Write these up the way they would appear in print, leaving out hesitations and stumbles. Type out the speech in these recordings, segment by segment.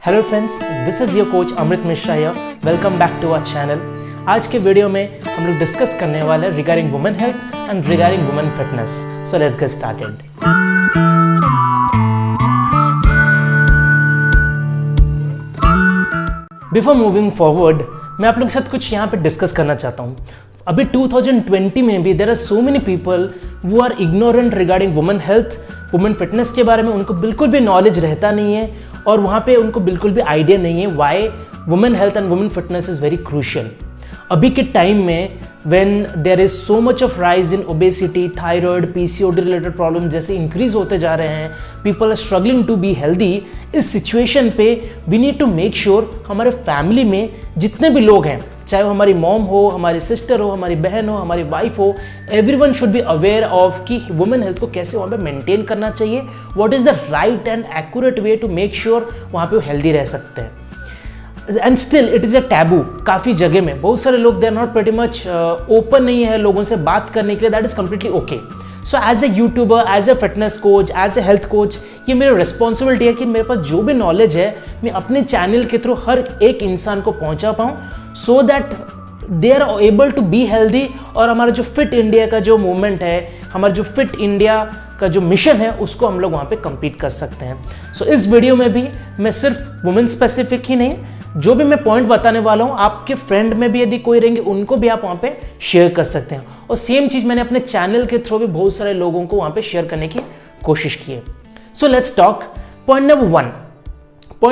Hello friends, this is your coach Amrit Mishra here. Welcome back to our channel. आज के video में हम लोग डिस्कस करने वाले हैं regarding women health and regarding women fitness. So let's get started. Before moving forward, मैं आप लोगों के साथ कुछ यहाँ पे डिस्कस करना चाहता हूँ। अभी 2020 में भी there are so many people who are ignorant regarding women health, women fitness के बारे में उनको बिल्कुल भी नॉलेज रहता नहीं है और वहाँ पे उनको बिल्कुल भी आइडिया नहीं है why women health and women fitness is very crucial. अभी के टाइम में when there is so much of rise in obesity, thyroid, PCOD related problem जैसे इंक्रीज होते जा रहे हैं, people are struggling to be healthy. इस सिचुएशन पे we need to make sure हमारे फैमिली में जितने भी लोग हैं, चाहे वो हमारी मॉम हो, हमारी सिस्टर हो, हमारी बहन हो, हमारी वाइफ हो, everyone should be aware of कि वुमेन हेल्थ को कैसे वहाँ पे मेंटेन करना चाहिए, what is the right and accurate way to make sure वहाँ पे वो हेल्दी रह सकते हैं। And still it is a taboo. काफ़ी जगह में बहुत सारे लोग they are not pretty much open नहीं है लोगों से बात करने के लिए। That is completely okay. So as a YouTuber, as a fitness coach, as a health coach, ये मेरी रिस्पॉन्सिबिलिटी है कि मेरे पास जो भी नॉलेज है मैं अपने चैनल के थ्रू हर एक इंसान को पहुंचा पाऊँ, so that they are able to be healthy. और हमारा जो फिट इंडिया का जो मूवमेंट है, हमारा जो फिट इंडिया का जो मिशन है, उसको हम लोग वहाँ पे कंप्लीट कर सकते हैं। सो इस वीडियो में भी मैं सिर्फ वुमेन स्पेसिफिक ही नहीं, जो भी मैं पॉइंट बताने वाला हूँ, आपके फ्रेंड में भी यदि कोई रहेंगे उनको भी आप वहाँ पे शेयर कर सकते हैं। और सेम चीज़ मैंने अपने चैनल के थ्रू भी बहुत सारे लोगों को वहाँ पे शेयर करने की कोशिश की है। So let's talk. Point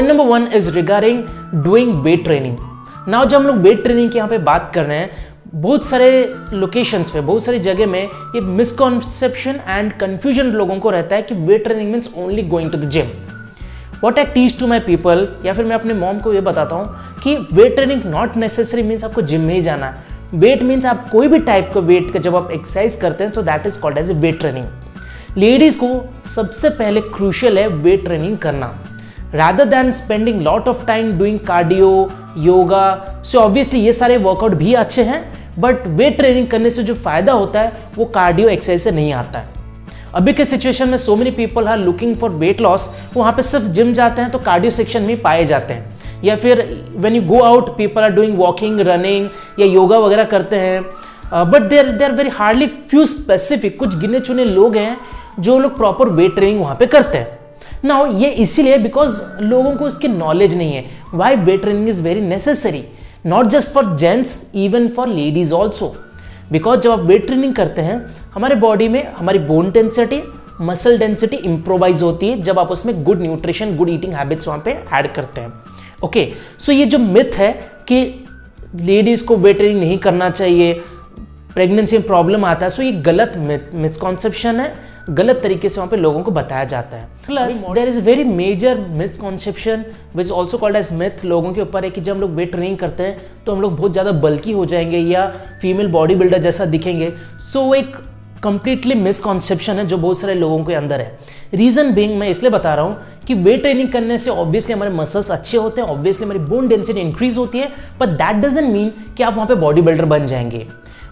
number one is regarding doing weight training. Now जब हम लोग वेट ट्रेनिंग की यहाँ पे बात कर रहे हैं, बहुत सारे लोकेशंस पे, बहुत सारी जगह में ये मिसकॉन्सेप्शन एंड कन्फ्यूजन लोगों को रहता है कि weight training means only going to the gym. What I teach to my people, या फिर मैं अपने मॉम को ये बताता हूँ कि weight training not necessary means आपको जिम में ही जाना है। वेट मीन्स आप कोई भी टाइप का वेट का जब आप एक्सरसाइज करते हैं तो that is called as a weight training. Ladies को सबसे पहले क्रूशियल है वेट ट्रेनिंग करना, rather than spending lot of time doing cardio, yoga. So obviously ये सारे वर्कआउट भी अच्छे हैं, बट वेट ट्रेनिंग करने से जो फ़ायदा होता है वो कार्डियो एक्सरसाइज से नहीं आता है। अभी के सिचुएशन में so many people are looking for weight loss, वहाँ पे सिर्फ जिम जाते हैं तो कार्डियो सेक्शन में पाए जाते हैं, या फिर when you go out people are doing walking, running या योगा वगैरह करते हैं, but there very hardly few specific, कुछ गिने चुने लोग हैं जो लोग प्रॉपर वेट ट्रेनिंग वहाँ पे करते हैं। नाउ ये इसीलिए बिकॉज लोगों को इसकी नॉलेज नहीं है Y weight training is very necessary, not just for gents, even for ladies also. Because जब आप वेट ट्रेनिंग करते हैं, हमारे बॉडी में हमारी bone density, muscle density improvise होती है जब आप उसमें good nutrition, good eating habits वहाँ पे ऐड करते हैं। ओके, सो ये जो मिथ है कि लेडीज़ को वेट ट्रेनिंग नहीं करना चाहिए, प्रेगनेंसी में प्रॉब्लम आता है, सो ये गलत मिसकॉन्सेप्शन है, गलत तरीके से वहाँ पे लोगों को बताया जाता है। Plus there is very major misconception which also called as myth लोगों के ऊपर है कि जब हम लोग वेट ट्रेनिंग करते हैं तो हम लोग बहुत ज़्यादा बल्की हो जाएंगे या फीमेल बॉडी बिल्डर जैसा दिखेंगे। सो एक कंप्लीटली मिसकॉन्सेप्शन है जो बहुत सारे लोगों के अंदर है। रीज़न बीइंग मैं इसलिए बता रहा हूँ कि वेट ट्रेनिंग करने से ऑब्वियसली हमारे मसल्स अच्छे होते हैं, ऑब्वियसली हमारी बोन डेंसिटी इंक्रीज होती है, बट दैट डजंट मीन कि आप वहाँ पे बॉडी बिल्डर बन जाएंगे।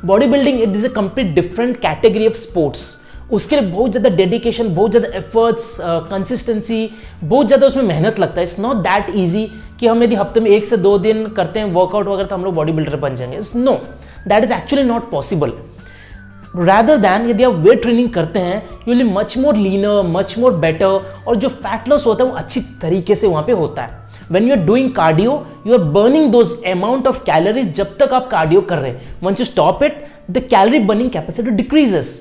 Body building it is a complete different category of sports. उसके लिए बहुत ज़्यादा डेडिकेशन, बहुत ज़्यादा एफर्ट्स, कंसिस्टेंसी, बहुत ज़्यादा उसमें मेहनत लगता है। इट्स नॉट दैट ईजी कि हम यदि हफ्ते में 1 से 2 दिन करते हैं वर्कआउट वगैरह तो हम लोग बॉडी बिल्डर बन जाएंगे। No, that is actually not possible. Rather than यदि आप वेट ट्रेनिंग करते हैं, you will much more leaner, much more better, और जो फैट लॉस होता है वो अच्छी तरीके से वहाँ पे होता है। When you are doing cardio, you are burning those amount of calories जब तक आप कार्डियो कर रहे हैं। Once you stop it, the calorie burning capacity decreases.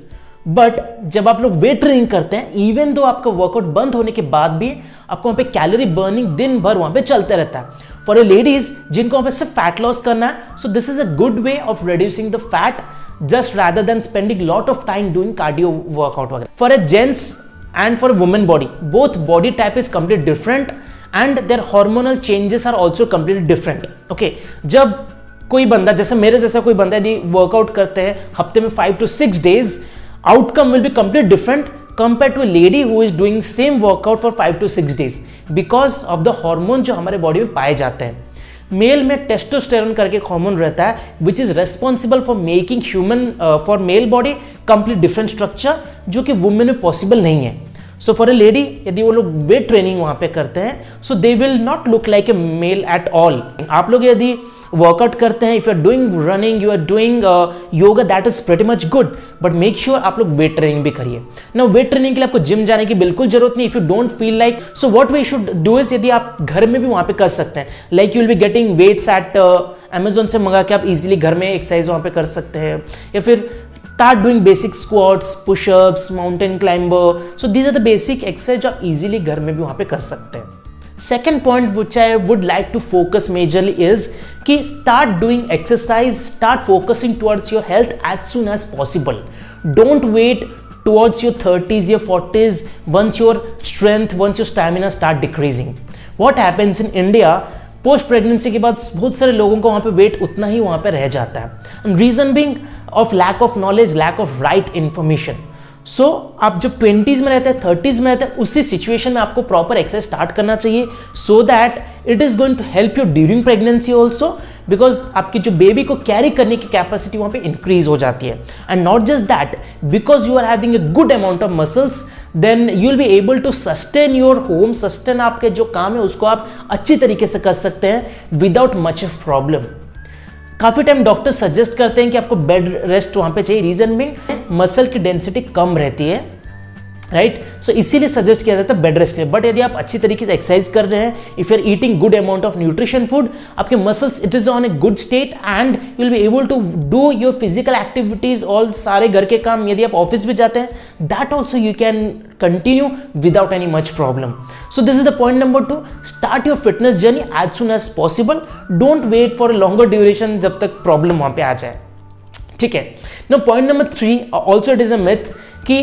But जब आप लोग वेट ट्रेनिंग करते हैं, इवन दो आपका वर्कआउट बंद होने के बाद भी आपको वहाँ पे कैलोरी बर्निंग दिन भर वहाँ पे चलते रहता है। फॉर ए लेडीज जिनको वहाँ पे सिर्फ फैट लॉस करना है, so this is a good way of reducing the fat just rather than spending lot of time doing cardio workout वगैरह। For a gents and for a women body, both body type is complete different and their hormonal changes are also completely different. Okay, जब कोई बंदा जैसे मेरे जैसा कोई बंदा यदि वर्कआउट करते हैं हफ्ते में 5 to 6 days, outcome will be completely different compared to a lady who is doing same workout for 5 to 6 days because of the hormone जो हमारे बॉडी में पाए जाते हैं। मेल में टेस्टोस्टेरोन करके एक हार्मोन रहता है which is responsible for making human for male body complete different structure, जो कि वुमेन में पॉसिबल नहीं है। सो फॉर अ लेडी यदि वो लोग वेट ट्रेनिंग वहाँ पे करते हैं, so they will not look like a male at all. आप लोग यदि वर्कआउट करते हैं, if you are doing running, you are doing yoga, that is pretty much good, but make sure आप लोग वेट ट्रेनिंग भी करिए. ना वेट ट्रेनिंग के लिए आपको जिम जाने की बिल्कुल जरूरत नहीं. If you don't feel like, so what we should do is, यदि आप घर में भी वहाँ पे कर सकते हैं, like you will be getting weights at Amazon से मंगा के आप इजीली घर में एक्सरसाइज वहाँ पे कर सकते हैं, या फिर start doing basic squats, push-ups, mountain climber. So these are the basic exercise जो आप easily घर में भी वहाँ पे कर सकते हैं. Second point which I would like to focus majorly is कि start doing exercise, start focusing towards your health as soon as possible. Don't wait towards your 30s, your 40s, once your strength, once your stamina start decreasing. What happens in India? Post pregnancy के बाद बहुत सारे लोगों को वहाँ पे wait उतना ही वहाँ पे रह जाता है. Reason being of lack of knowledge, lack of right information. So आप जब 20s में रहते हैं, 30s में रहते हैं, उसी सिचुएशन में आपको प्रॉपर एक्सरसाइज स्टार्ट करना चाहिए, so that it is going to help you during pregnancy also, because आपकी जो बेबी को कैरी करने की कैपेसिटी वहाँ पे इंक्रीज हो जाती है. And not just that, because you are having a good amount of muscles, then you will be able to sustain your home. Sustain आपके जो काम है उसको आप अच्छी तरीके से कर सकते हैं विदाउट मच ऑफ प्रॉब्लम. काफ़ी टाइम डॉक्टर सजेस्ट करते हैं कि आपको बेड रेस्ट वहाँ पे चाहिए. रीजन में मसल की डेंसिटी कम रहती है, राइट. सो इसीलिए सजेस्ट किया जाता है बेड रेस्ट के लिए. बट यदि आप अच्छी तरीके से एक्सरसाइज कर रहे हैं, if you are eating good amount of nutrition food, आपके muscles it is on a good state and you will be able to do your physical activities, all सारे घर के काम. यदि आप ऑफिस भी जाते हैं, that also you can continue without any much problem. So this is the point number 2. Start your fitness journey as soon as possible. Don't wait for a longer duration जब तक प्रॉब्लम वहाँ पे आ जाए. ठीक है. No point number 3, also it is a myth कि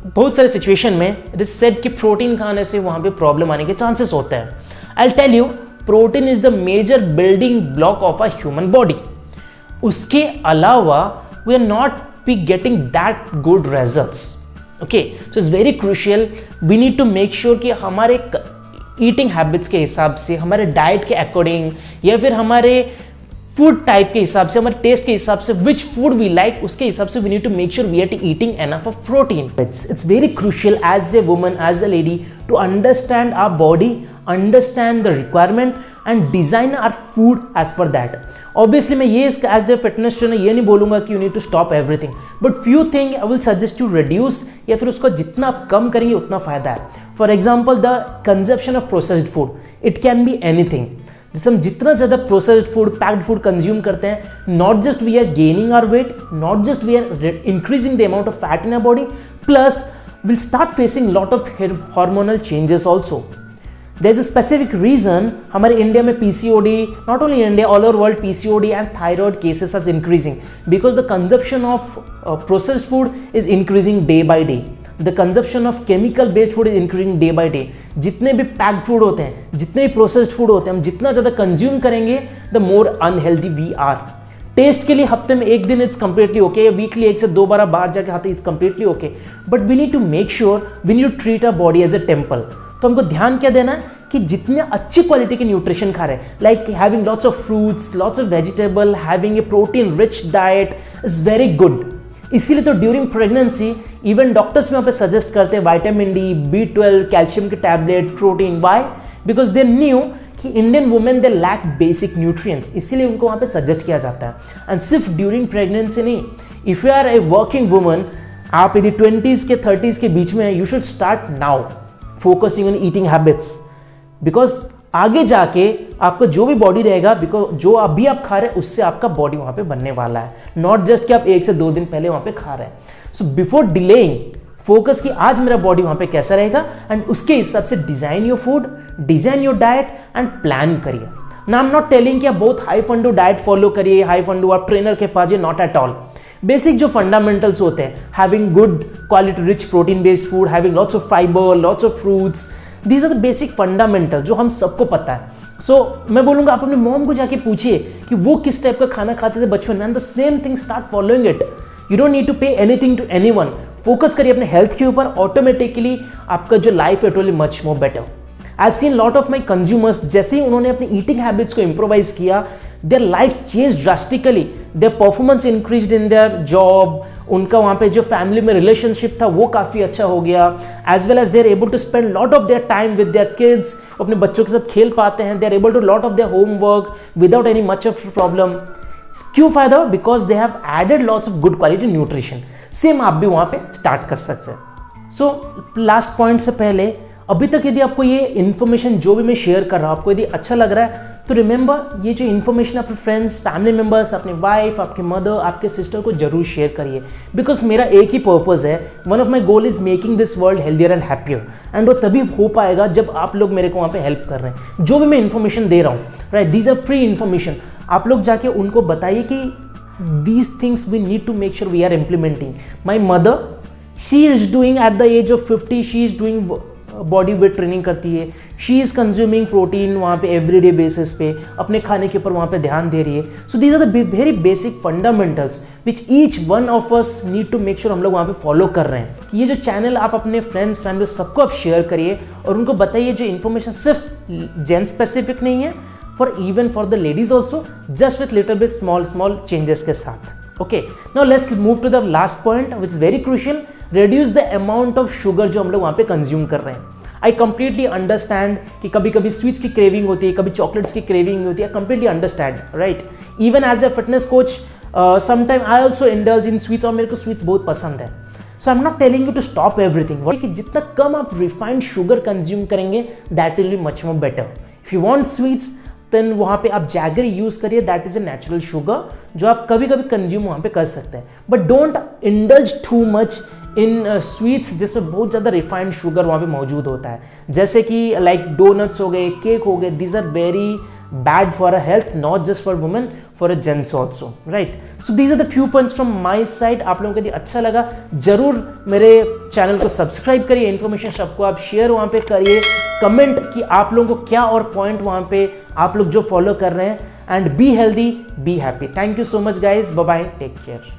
बहुत सारे सिचुएशन में इट इज सेड कि प्रोटीन खाने से वहाँ पे प्रॉब्लम आने के चांसेस होते हैं. I tell you, protein is the major building block of a human body. उसके अलावा we are not be getting that good results. Okay, so it's very crucial. We need to make sure कि हमारे eating habits के हिसाब से, हमारे diet के according, या फिर हमारे फूड टाइप के हिसाब से, हमारे टेस्ट के हिसाब से, विच फूड वी लाइक, उसके हिसाब से we need to make sure we are eating enough of protein. It's very crucial as a woman, as a lady, to understand our body, understand the requirement and design our food as per that. Obviously मैं ये as a fitness trainer ये नहीं बोलूंगा कि you need to stop everything, but few thing I will suggest to reduce, या फिर उसको जितना आप कम करेंगे उतना फायदा है. For example, the consumption of processed food, it can be anything. जैसे हम जितना ज़्यादा processed food, packed food consume करते हैं, not just we are gaining our weight, not just we are increasing the amount of fat in our body, plus will start facing lot of hormonal changes also. There is a specific reason हमारे India में PCOD, not only India, all over world PCOD and thyroid cases are increasing because the consumption of processed food is increasing day by day. The consumption of chemical based food is increasing day by day. जितने भी packed food होते हैं, जितने भी processed food होते हैं, हम जितना ज़्यादा कंज्यूम करेंगे the more unhealthy we are. Taste के लिए हफ्ते में एक दिन इट्स कंप्लीटली ओके, वीकली 1 से 2 बार बाहर जाके खाते it's completely okay, but we need to make sure we need to treat our body as a temple. तो हमको ध्यान क्या देना है कि जितने अच्छी क्वालिटी के न्यूट्रिशन खा रहे हैं, like having lots of fruits, lots of vegetable, having a protein rich diet is very good. इसीलिए तो ड्यूरिंग प्रेगनेंसी इवन डॉक्टर्स में वहाँ पे सजेस्ट करते हैं विटामिन डी, B12, कैल्शियम के tablet, protein. Why? Because they knew कि Indian women they lack basic nutrients, इसीलिए उनको वहाँ पे सजेस्ट किया जाता है. एंड सिर्फ ड्यूरिंग प्रेगनेंसी नहीं, if you are a working woman, आप यदि 20s के 30s के बीच में, you should start now focusing on eating habits, because आगे जाके आपका जो भी बॉडी रहेगा, बिकॉज जो अभी आप खा रहे हैं उससे आपका बॉडी वहाँ पे बनने वाला है, नॉट जस्ट कि आप 1 से 2 दिन पहले वहाँ पे खा रहे हैं. सो बिफोर डिलेइंग, फोकस कि आज मेरा बॉडी वहाँ पे कैसा रहेगा एंड उसके हिसाब से design your food, design your diet and plan करिए. ना आई एम नॉट टेलिंग कि आप बहुत हाई फंडो डाइट फॉलो करिए, हाई फंडो आप ट्रेनर के पास, नॉट एट ऑल. बेसिक जो फंडामेंटल्स होते हैं, having good quality rich protein based food, having lots of fibre, lots of fruits, these are the basic fundamental जो हम सबको पता है. सो मैं बोलूँगा आप अपने मॉम को जाके पूछिए कि वो किस टाइप का खाना खाते थे बचपन में, and the same thing start following it. You don't need to pay anything to anyone. Focus करिए अपने हेल्थ के ऊपर, ऑटोमेटिकली आपका जो लाइफ है it will much more better. I have seen lot of my consumers, जैसे ही उन्होंने अपनी ईटिंग हैबिट्स को इम्प्रोवाइज किया, their life changed drastically, their performance increased in their job, उनका वहाँ पे जो फैमिली में रिलेशनशिप था वो काफ़ी अच्छा हो गया, as well as they are able to spend lot of their time with their kids, अपने बच्चों के साथ खेल पाते हैं, they are able to lot of their homework without any much of problem. क्यों फायदा? Because they have added lots of good quality nutrition. Same आप भी वहाँ पे स्टार्ट कर सकते हैं। सो लास्ट पॉइंट से पहले, अभी तक यदि आपको ये इन्फॉर्मेशन जो भी मैं शेयर कर रहा हूँ आपको यदि अच्छा लग रहा है तो रिमेंबर, ये जो इन्फॉर्मेशन अपने फ्रेंड्स, फैमिली मेम्बर्स, अपने वाइफ, आपके मदर, आपके सिस्टर को जरूर शेयर करिए। बिकॉज मेरा एक ही पर्पज़ है, one of my goal is making this world healthier and happier, and वो तभी हो पाएगा जब आप लोग मेरे को वहाँ पे हेल्प कर रहे हैं। जो भी मैं इन्फॉर्मेशन दे रहा हूँ, right, these are free information, आप लोग जाके उनको बताइए कि these things we need to make sure we are implementing. My mother, she is doing at the age of 50, she is doing body weight training करती है, शी इज़ कंज्यूमिंग प्रोटीन वहाँ पे एवरीडे बेसिस पे, अपने खाने के ऊपर वहाँ पे ध्यान दे रही है। So these are the very basic fundamentals which each one of us need to make sure हम लोग वहाँ पे फॉलो कर रहे हैं। ये जो चैनल आप अपने फ्रेंड्स, फैमिली सबको आप शेयर करिए और उनको बताइए जो इन्फॉर्मेशन सिर्फ जेंट स्पेसिफिक नहीं है, for even for the ladies also, just with little bit small changes के साथ। Okay, now let's move to the last point which is very crucial, reduce the amount of sugar जो हम लोग वहाँ पे consume कर रहे हैं। आई कंप्लीटली अंडरस्टैंड कि कभी कभी स्वीट्स की क्रेविंग होती है, कभी चॉकलेट्स की क्रेविंग होती है, completely understand, right. Even as a fitness coach sometime I also indulge in sweets, और मेरे को स्वीट्स बहुत पसंद है। So I am not telling you to stop everything, कि जितना कम आप रिफाइंड शुगर कंज्यूम करेंगे that will be much more better. If you want sweets then वहाँ पे आप जैगरी यूज़ करिए, that is a natural sugar जो आप कभी कभी कंज्यूम वहाँ पे कर सकते हैं, but don't indulge too much in sweets जिसमें बहुत ज़्यादा रिफाइंड शुगर वहाँ पे मौजूद होता है, जैसे कि लाइक डोनट्स हो गए, केक हो गए, these are very bad for a health, not just for women, for a gents also, right. So these are the few points from my side. आप लोगों को यदि अच्छा लगा जरूर मेरे चैनल को सब्सक्राइब करिए, इन्फॉर्मेशन सबको आप शेयर वहाँ पे करिए, कमेंट कि आप लोगों को क्या और पॉइंट वहाँ पे आप लोग जो फॉलो कर रहे हैं, and be healthy, be happy. Thank you so much guys, bye bye, take care.